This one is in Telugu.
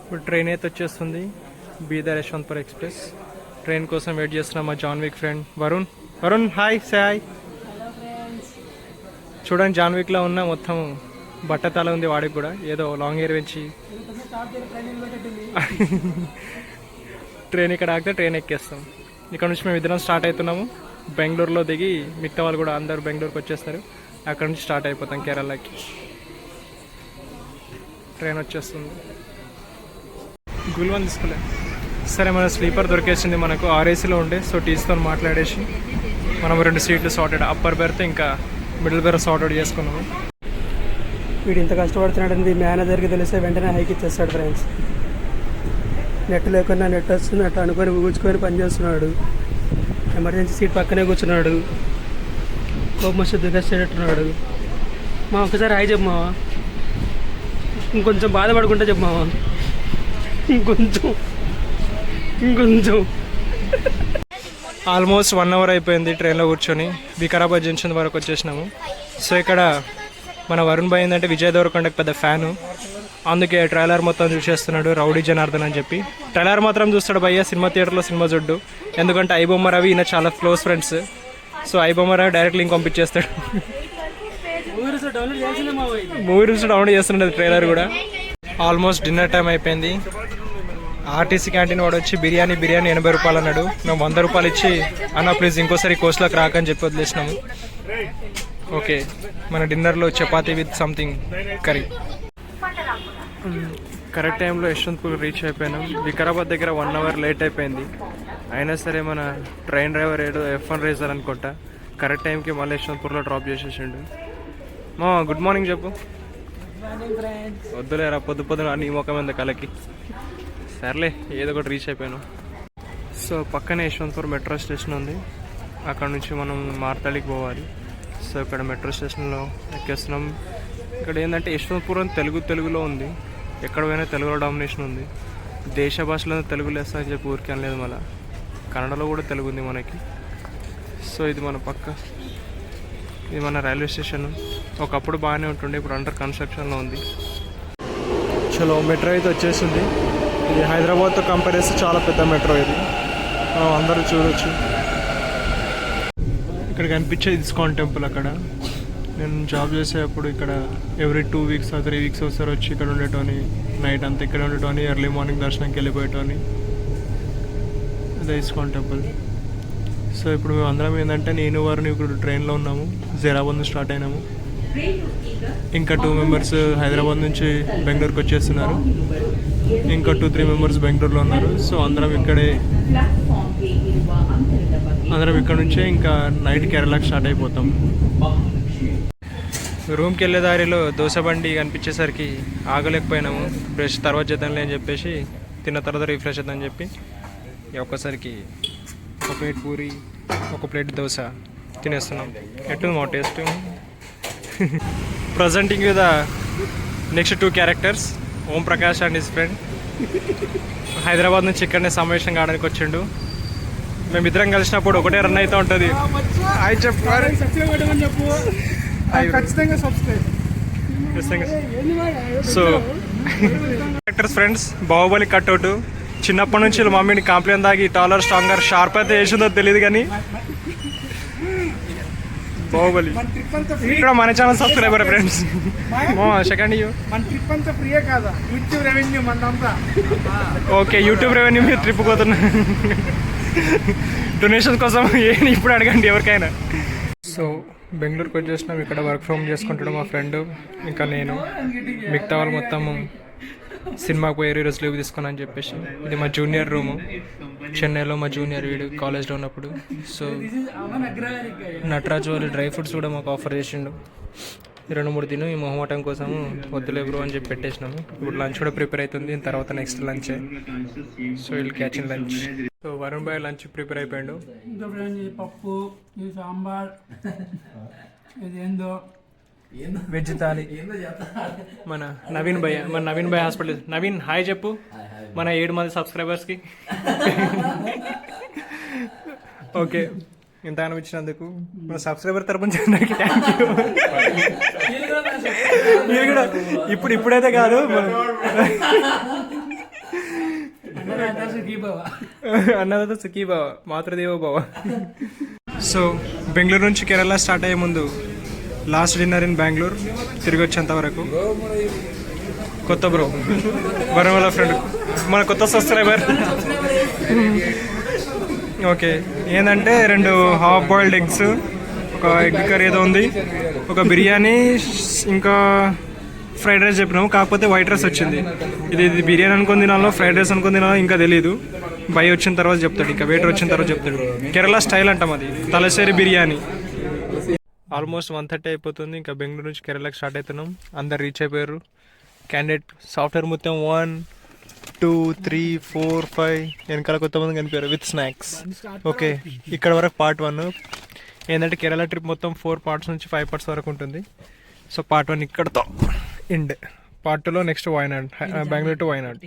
ఇప్పుడు ట్రైన్ అయితే వచ్చేస్తుంది, బీదర్ యశ్వంత్పూర్ ఎక్స్ప్రెస్. ట్రైన్ కోసం వెయిట్ చేస్తున్నాం. మా జాన్విక్ friend Varun. Varun hi, say hi. చూడండి జాన్విక్లో ఉన్న మొత్తం బట్టతల ఉంది వాడికి కూడా, ఏదో లాంగ్ హెయిర్ పెంచి. ట్రైన్ ఇక్కడ ఆగితే ట్రైన్ ఎక్కేస్తాం. ఇక్కడ నుంచి మేము ఇద్దరం స్టార్ట్ అవుతున్నాము. బెంగళూరులో దిగి మిగతా వాళ్ళు కూడా అందరూ బెంగళూరుకి వచ్చేస్తారు. అక్కడ నుంచి స్టార్ట్ అయిపోతాం కేరళకి. ట్రైన్ వచ్చేస్తుంది. గుల్వన్ తీసుకోలే. సరే మన స్లీపర్ దొరికేసింది మనకు, ఆర్ఏసీలో ఉండే. సో టీసీతో మాట్లాడేసి మనం 2 సీట్లు సార్టెడ్, అప్పర్ బెర్త్ ఇంకా మిడిల్ బెర్త్ సార్టెడ్ చేసుకున్నాము. వీడు ఇంత కష్టపడుతున్నాడని మేనేజర్కి తెలిస్తే వెంటనే హైక్ ఇచ్చేస్తాడు ఫ్రెండ్స్. నెట్ లేకుండా నెట్ వస్తుంది అట్లా అనుకొని ఊచుకొని పని చేస్తున్నాడు. ఎమర్జెన్సీ సీట్ పక్కనే కూర్చున్నాడు. కోపం వస్తే దిగేసేటట్టున్నాడు. మా ఒక్కసారి హాయ్ చెప్పు మావా. ఇంకొంచెం బాధపడుకుంటే చెప్పు మావా. ఇంకొంచెం ఆల్మోస్ట్ 1 అవర్ అయిపోయింది ట్రైన్లో కూర్చొని. వికారాబాద్ జంక్షన్ వరకు వచ్చేసినాము. సో ఇక్కడ మన వరుణ్ భాయ్ ఏంటంటే విజయ్ దేవరకొండకి పెద్ద ఫ్యాను, అందుకే ట్రైలర్ మొత్తం చూసేస్తున్నాడు. రౌడీ జనార్దన్ అని చెప్పి ట్రైలర్ మాత్రం చూస్తాడు భయ్య. సినిమా థియేటర్లో సినిమా చూడ్డు, ఎందుకంటే ఐబొమ్మ రవి ఈయన చాలా close friends. So iBomma Ravi direct link పంపించేస్తాడు. మూవీ రూల్స్ డౌన్లోడ్ చేస్తున్నాడు ట్రైలర్ కూడా. ఆల్మోస్ట్ డిన్నర్ టైం అయిపోయింది. ఆర్టీసీ క్యాంటీన్ వాడు వచ్చి బిర్యానీ 80 రూపాయలు అన్నాడు. మేము 100 రూపాయలు ఇచ్చి అన్న ప్లీజ్ ఇంకోసారి కోస్ట్లోకి రాకని చెప్పి వదిలేసినాము. ఓకే, మన డిన్నర్లో chapati with something curry. Correct టైంలో యశ్వంత్పూర్ రీచ్ అయిపోయినాం. వికారాబాద్ దగ్గర 1 అవర్ లేట్ అయిపోయింది. అయినా సరే మన ట్రైన్ డ్రైవర్ ఏదో F1 రేసర్ అనుకుంటా, కరెక్ట్ టైంకి మళ్ళీ యశ్వంత్పూర్లో డ్రాప్ చేసేసిండు. మా గుడ్ మార్నింగ్ చెప్పు. వద్దులేరా పొద్దున నీ ముఖం మీద కలకి. సర్లే ఏదో ఒకటి రీచ్ అయిపోయాను. సో పక్కనే యశ్వంత్పూర్ మెట్రో స్టేషన్ ఉంది. అక్కడ నుంచి మనం మార్తాళికి పోవాలి. సో ఇక్కడ మెట్రో స్టేషన్లో ఎక్కేస్తున్నాం. ఇక్కడ ఏంటంటే యశ్వంత్పూర్ అని తెలుగులో ఉంది. ఎక్కడ పోయినా తెలుగులో డామినేషన్ ఉంది. దేశ భాషలో తెలుగు లెస్స అని చెప్పి ఊరికే అనలేదు, మళ్ళీ కన్నడలో కూడా తెలుగు ఉంది మనకి. సో ఇది మన పక్క, ఇది మన రైల్వే స్టేషన్. ఒకప్పుడు బాగానే ఉంటుండే, ఇప్పుడు అండర్ కన్స్ట్రక్షన్లో ఉంది. చలో మెట్రో అయితే వచ్చేసింది. ఇది హైదరాబాద్తో కంపేర్ చేస్తే చాలా పెద్ద మెట్రో ఇది, మనం అందరూ చూడొచ్చు. ఇక్కడ కనిపించేది ఇస్కాన్ టెంపుల్. అక్కడ నేను జాబ్ చేసేటప్పుడు ఇక్కడ ఎవ్రీ 2 వీక్స్ 3 వీక్స్ ఒకసారి వచ్చి ఇక్కడ ఉండేటోని. నైట్ అంతా ఇక్కడ ఉండేటోని, ఎర్లీ మార్నింగ్ దర్శనంకి వెళ్ళిపోయేటోని. అదే ఇస్కాన్ టెంపుల్. సో ఇప్పుడు మేము అందరం ఏంటంటే నేను వారిని ఇప్పుడు ట్రైన్లో ఉన్నాము. జైరాబాద్ నుంచి స్టార్ట్ అయినాము. ఇంకా 2 మెంబర్స్ హైదరాబాద్ నుంచి బెంగళూరుకి వచ్చేస్తున్నారు. ఇంకా 2-3 మెంబర్స్ బెంగళూరులో ఉన్నారు. సో అందరం ఇక్కడ నుంచే ఇంకా నైట్ కేరళకి స్టార్ట్ అయిపోతాం. రూమ్కి వెళ్ళే దారిలో దోశ బండి కనిపించేసరికి ఆగలేకపోయినాము. బ్రష్ తర్వాత చేద్దాంలే అని చెప్పేసి, తిన్న తర్వాత రిఫ్రెష్ అవుతుందని చెప్పి ఒక్కసారికి 1 ప్లేట్ పూరి 1 ప్లేట్ దోశ తినేస్తున్నాం. ఎట్టుంది మా taste? Presenting with next 2 characters, Om Prakash and his friend. Hyderabad నుంచి ఇక్కడనే సమావేశం కావడానికి వచ్చిండు. మేమిద్దరం కలిసినప్పుడు ఒకటే రన్ అవుతూ ఉంటుంది. So characters friends, Baahubali cutout. చిన్నప్పటి నుంచి మమ్మీని కాంప్లైంట్ తాగి టాలర్ స్ట్రాంగర్ షార్ప్ అయితే వేసిందో తెలియదు కానీ బాహుబలి. ఇక్కడ మన channel subscriber friends. Second okay, YouTube revenue మీరు ట్రిప్ పోతున్నా. డొనేషన్ కోసం ఇప్పుడు అడగండి ఎవరికైనా. సో బెంగళూరుకి వచ్చేసినాం. ఇక్కడ వర్క్ ఫ్రమ్ చేసుకుంటాడు మా ఫ్రెండ్, ఇంకా నేను. మిగతా వాళ్ళు మొత్తం సినిమాకి పోయి ఈరోజు లీవ్ తీసుకున్నా అని చెప్పేసి. ఇది మా జూనియర్ రూము, చెన్నైలో మా జూనియర్ వీడు కాలేజ్లో ఉన్నప్పుడు. సో నటరాజ్ వాళ్ళు డ్రై ఫ్రూట్స్ కూడా మాకు ఆఫర్ చేసిండు. 2-3 తిను, ఈ మొహమాటం కోసం వద్దులే బ్రో అని చెప్పి పెట్టేసినాము. ఇప్పుడు లంచ్ కూడా ప్రిపేర్ అవుతుంది, తర్వాత నెక్స్ట్ లంచే. సో వీళ్ళు catch in lunch. So Varun Bhai lunch prepare అయిపోయాడు. పప్పు, ఇది సాంబార్, ఇది ఏందో వెజ్ థాలి. మన నవీన్ భాయ్ హాస్పిటల్. నవీన్ హాయ్ చెప్పు మన 7 మంది సబ్స్క్రైబర్స్కి. ఓకే, ఇంత అనిపించినందుకు మన సబ్స్క్రైబర్ తరపున థ్యాంక్ యూ. మీరు కూడా ఇప్పుడైతే కాదు, అన్నదాత సుఖీ బావ మాతృదేవో బావ. సో బెంగళూరు నుంచి కేరళ స్టార్ట్ అయ్యే ముందు లాస్ట్ డిన్నర్ ఇన్ బెంగళూరు, తిరిగి వచ్చేంత వరకు కొత్త బ్రో వరం వాళ్ళ ఫ్రెండ్ మన కొత్త సబ్స్క్రైబర్. ఓకే ఏంటంటే 2 హాఫ్ బాయిల్డ్ ఎగ్స్, ఒక ఎగ్ కర్రీ ఏదో ఉంది, ఒక బిర్యానీ, ఇంకా ఫ్రైడ్ రైస్ చెప్పినాము. కాకపోతే వైట్ రైస్ వచ్చింది. ఇది బిర్యానీ అనుకుని తినాలో ఫ్రైడ్ రైస్ అనుకుని తినాలో ఇంకా తెలియదు. బై వచ్చిన తర్వాత చెప్తాడు, ఇంకా వెయిటర్ వచ్చిన తర్వాత చెప్తాడు. కేరళ స్టైల్ అంటాం అది, తలసేరి బిర్యానీ. ఆల్మోస్ట్ 1:30 అయిపోతుంది. ఇంకా బెంగళూరు నుంచి కేరళకి స్టార్ట్ అవుతున్నాం. అందరు రీచ్ అయిపోయారు. క్యాండిడేట్ సాఫ్ట్వేర్ మొత్తం 1, 2, 3, 4, 5 వెనకాల కొంతమంది కనిపారు విత్ స్నాక్స్. ఓకే ఇక్కడ వరకు పార్ట్ 1. ఏంటంటే కేరళ ట్రిప్ మొత్తం 4 పార్ట్స్ నుంచి 5 పార్ట్స్ వరకు ఉంటుంది. సో పార్ట్ 1 ఇక్కడతో ఎండ్. పార్ట్ 2లో నెక్స్ట్ వాయనాడ్, బెంగళూరు టు వాయనాడ్.